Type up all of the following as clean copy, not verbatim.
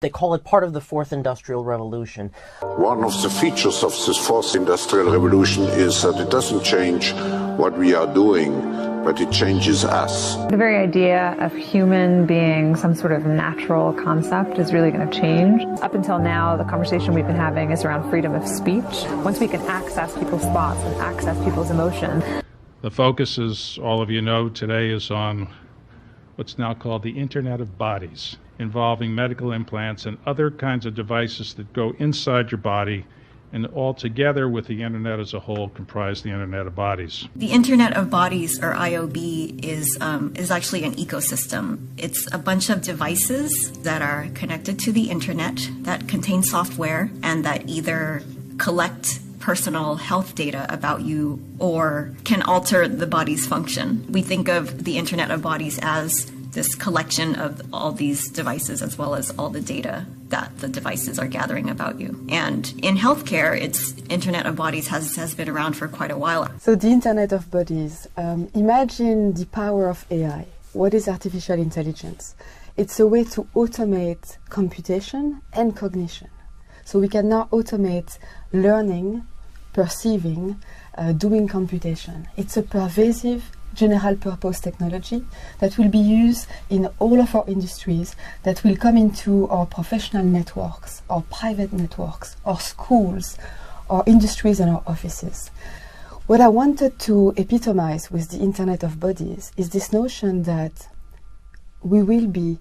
They call it part of the fourth industrial revolution. One of the features of this fourth industrial revolution is that it doesn't change what we are doing, but it changes us. The very idea of human being some sort of natural concept is really going to change. Up until now, the conversation we've been having is around freedom of speech. Once we can access people's thoughts and access people's emotions. The focus, as all of you know, today is on what's now called the Internet of Bodies, involving medical implants and other kinds of devices that go inside your body and all together with the Internet as a whole comprise the Internet of Bodies. The Internet of Bodies, or IOB, is actually an ecosystem. It's a bunch of devices that are connected to the Internet that contain software and that either collect personal health data about you or can alter the body's function. We think of the Internet of Bodies as this collection of all these devices as well as all the data that the devices are gathering about you. And in healthcare, Internet of Bodies has been around for quite a while. So the Internet of Bodies, imagine the power of AI. What is artificial intelligence? It's a way to automate computation and cognition. So we can now automate learning, perceiving, doing computation. It's a pervasive general purpose technology that will be used in all of our industries, that will come into our professional networks, our private networks, our schools, our industries and our offices. What I wanted to epitomize with the Internet of Bodies is this notion that we will be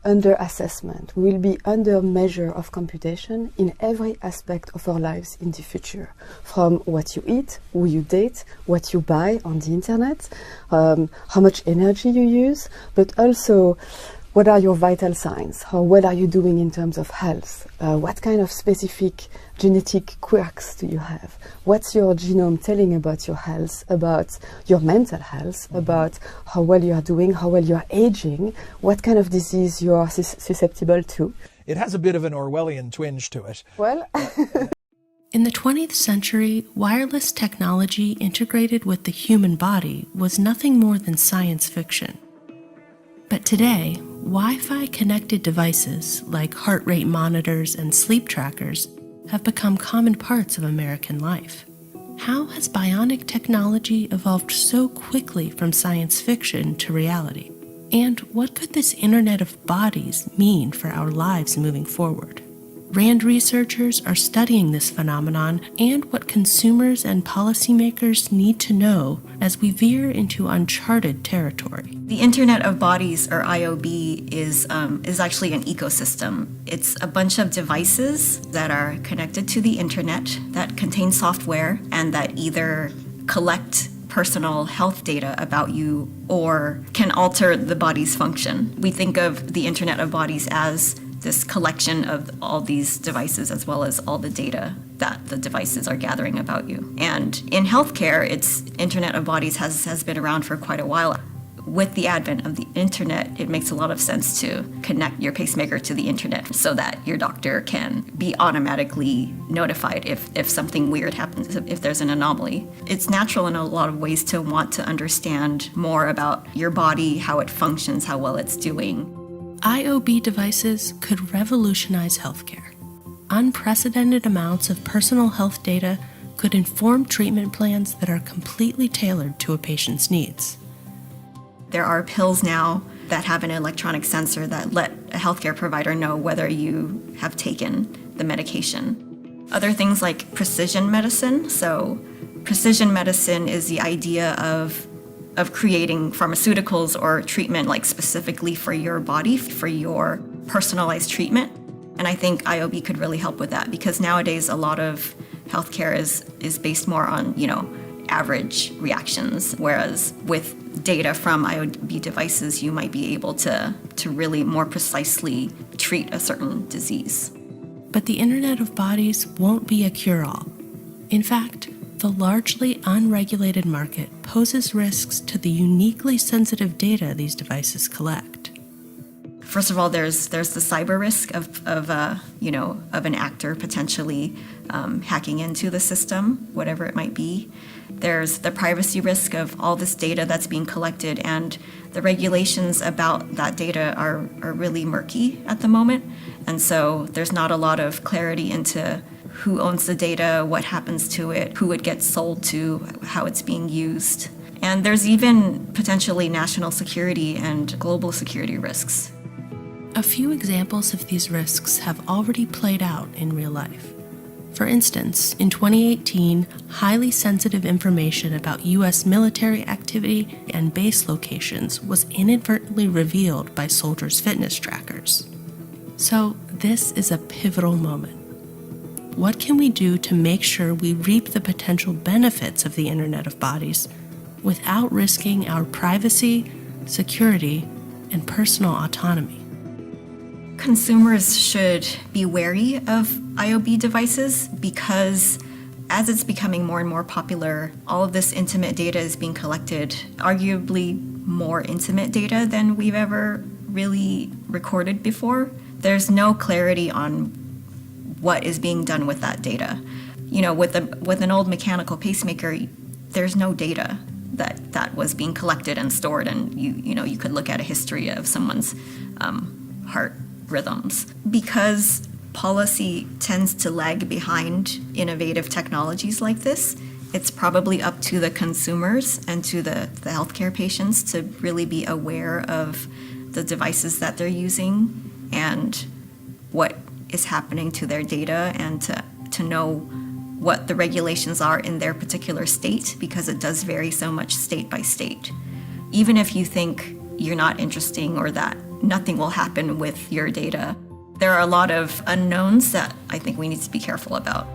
under assessment, we will be under measure of computation in every aspect of our lives in the future. From what you eat, who you date, what you buy on the internet, how much energy you use, but also what are your vital signs? How well are you doing in terms of health? What kind of specific genetic quirks do you have? What's your genome telling about your health, about your mental health, about how well you are doing, how well you are aging, what kind of disease you are susceptible to? It has a bit of an Orwellian twinge to it. Well, in the 20th century, wireless technology integrated with the human body was nothing more than science fiction. But today, Wi-Fi connected devices like heart rate monitors and sleep trackers have become common parts of American life. How has bionic technology evolved so quickly from science fiction to reality? And what could this Internet of Bodies mean for our lives moving forward? RAND researchers are studying this phenomenon and what consumers and policymakers need to know as we veer into uncharted territory. The Internet of Bodies, or IOB, is actually an ecosystem. It's a bunch of devices that are connected to the Internet that contain software and that either collect personal health data about you or can alter the body's function. We think of the Internet of Bodies as this collection of all these devices as well as all the data that the devices are gathering about you. And in healthcare, Internet of Bodies has been around for quite a while. With the advent of the internet, it makes a lot of sense to connect your pacemaker to the internet so that your doctor can be automatically notified if something weird happens, if there's an anomaly. It's natural in a lot of ways to want to understand more about your body, how it functions, how well it's doing. IOB devices could revolutionize healthcare. Unprecedented amounts of personal health data could inform treatment plans that are completely tailored to a patient's needs. There are pills now that have an electronic sensor that let a healthcare provider know whether you have taken the medication. Other things like precision medicine. So precision medicine is the idea of creating pharmaceuticals or treatment like specifically for your body, for your personalized treatment. And I think IOB could really help with that because nowadays a lot of healthcare is based more on, average reactions, whereas with data from IOB devices, you might be able to really more precisely treat a certain disease. But the Internet of Bodies won't be a cure-all. In fact, the largely unregulated market poses risks to the uniquely sensitive data these devices collect. First of all, there's the cyber risk of an actor potentially hacking into the system, whatever it might be. There's the privacy risk of all this data that's being collected, and the regulations about that data are really murky at the moment. And so there's not a lot of clarity into who owns the data, what happens to it, who it gets sold to, how it's being used. And there's even potentially national security and global security risks. A few examples of these risks have already played out in real life. For instance, in 2018, highly sensitive information about U.S. military activity and base locations was inadvertently revealed by soldiers' fitness trackers. So, this is a pivotal moment. What can we do to make sure we reap the potential benefits of the Internet of Bodies without risking our privacy, security, and personal autonomy? Consumers should be wary of IoB devices because as it's becoming more and more popular, all of this intimate data is being collected, arguably more intimate data than we've ever really recorded before. There's no clarity on what is being done with that data. You know, with an old mechanical pacemaker, there's no data that was being collected and stored, and you could look at a history of someone's heart rhythms. Because policy tends to lag behind innovative technologies like this, it's probably up to the consumers and to the healthcare patients to really be aware of the devices that they're using and what is happening to their data, and to know what the regulations are in their particular state, because it does vary so much state by state. Even if you think you're not interesting or that nothing will happen with your data, there are a lot of unknowns that I think we need to be careful about.